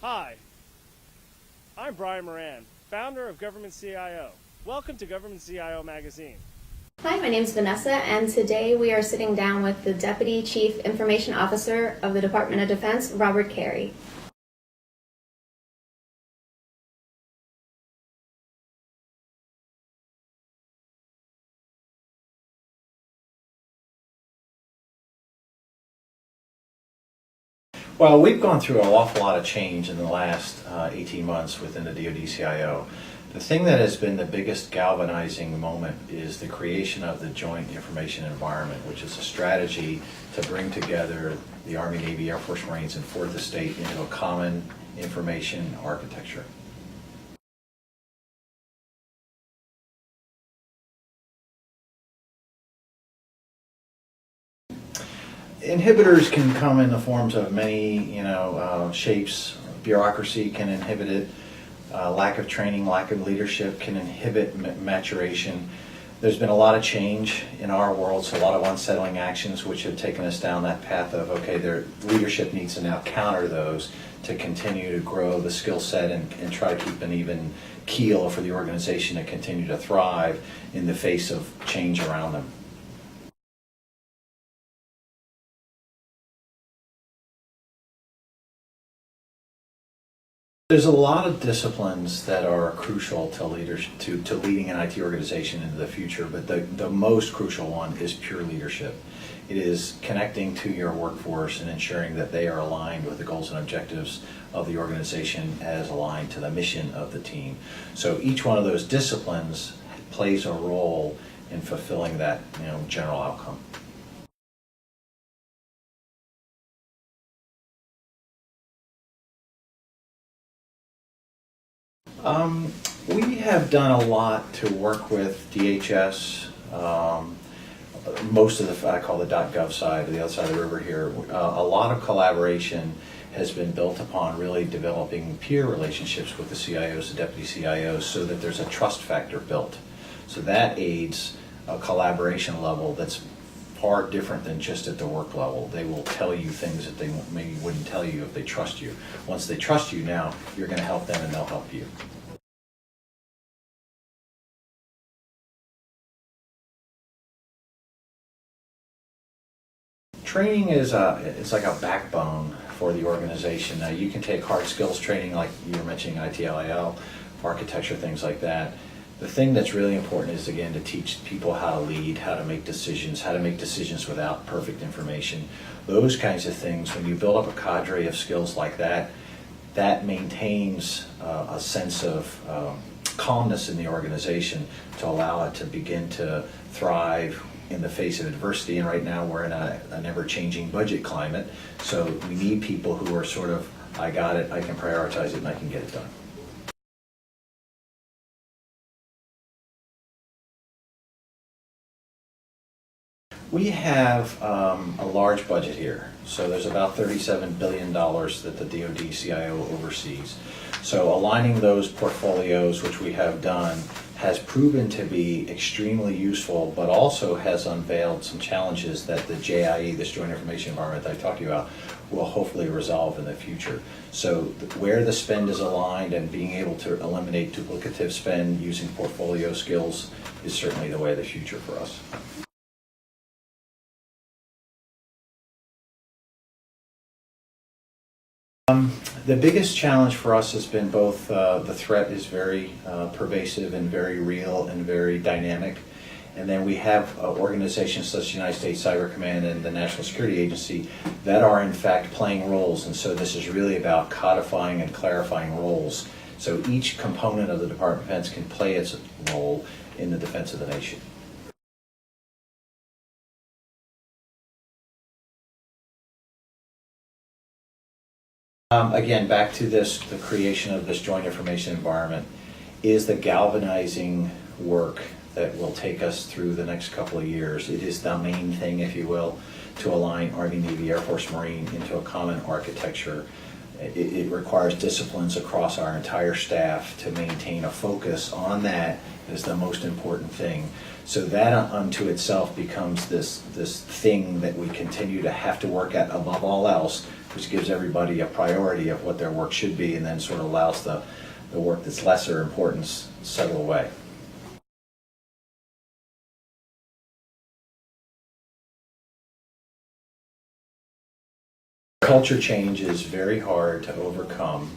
Hi, I'm Brian Moran, founder of Government CIO. Welcome to Government CIO Magazine. Hi, my name is Vanessa, and today we are sitting down with the Deputy Chief Information Officer of the Department of Defense, Robert Carey. Well, we've gone through an awful lot of change in the last 18 months within the DOD-CIO. The thing that has been the biggest galvanizing moment is the creation of the Joint Information Environment, which is a strategy to bring together the Army, Navy, Air Force, Marines, and the state into a common information architecture. Inhibitors can come in the forms of many, shapes. Bureaucracy can inhibit it. Lack of training, lack of leadership can inhibit maturation. There's been a lot of change in our world, so a lot of unsettling actions which have taken us down that path of, okay, their leadership needs to now counter those to continue to grow the skill set and try to keep an even keel for the organization to continue to thrive in the face of change around them. There's a lot of disciplines that are crucial to leadership, to leading an IT organization into the future, but the most crucial one is pure leadership. It is connecting to your workforce and ensuring that they are aligned with the goals and objectives of the organization as aligned to the mission of the team. So each one of those disciplines plays a role in fulfilling that general outcome. We have done a lot to work with DHS, most of I call the .gov side, the other side of the river here. A lot of collaboration has been built upon really developing peer relationships with the CIOs, the deputy CIOs, so that there's a trust factor built. So that aids a collaboration level that's far different than just at the work level. They will tell you things that they maybe wouldn't tell you if they trust you. Once they trust you, now you're going to help them and they'll help you. Training is it's like a backbone for the organization. Now you can take hard skills training like you were mentioning, ITIL, architecture, things like that. The thing that's really important is, again, to teach people how to lead, how to make decisions without perfect information. Those kinds of things, when you build up a cadre of skills like that, that maintains a sense of calmness in the organization to allow it to begin to thrive in the face of adversity. And right now we're in an ever-changing budget climate, so we need people who are sort of, I got it, I can prioritize it, and I can get it done. We have a large budget here. So there's about $37 billion that the DOD-CIO oversees. So aligning those portfolios, which we have done, has proven to be extremely useful, but also has unveiled some challenges that the JIE, this Joint Information Environment that I talked about, will hopefully resolve in the future. So where the spend is aligned and being able to eliminate duplicative spend using portfolio skills is certainly the way of the future for us. The biggest challenge for us has been both the threat is very pervasive and very real and very dynamic, and then we have organizations such as the United States Cyber Command and the National Security Agency that are in fact playing roles, and so this is really about codifying and clarifying roles. So each component of the Department of Defense can play its role in the defense of the nation. Again, back to this, the creation of this joint information environment is the galvanizing work that will take us through the next couple of years. It is the main thing, if you will, to align Army, Navy, Air Force, Marine into a common architecture. It requires disciplines across our entire staff to maintain a focus on that as the most important thing. So that unto itself becomes this thing that we continue to have to work at above all else which gives everybody a priority of what their work should be, and then sort of allows the work that's lesser importance settle away. Culture change is very hard to overcome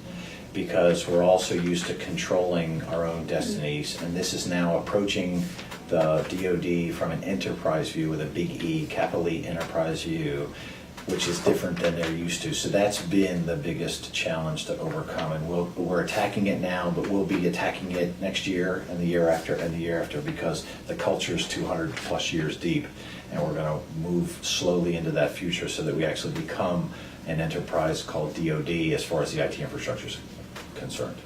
because we're also used to controlling our own destinies, and this is now approaching the DOD from an enterprise view with a big E, capital E enterprise view, which is different than they're used to. So that's been the biggest challenge to overcome, and we're attacking it now, but we'll be attacking it next year and the year after and the year after, because the culture is 200 plus years deep, and we're going to move slowly into that future so that we actually become an enterprise called DOD as far as the IT infrastructure is concerned.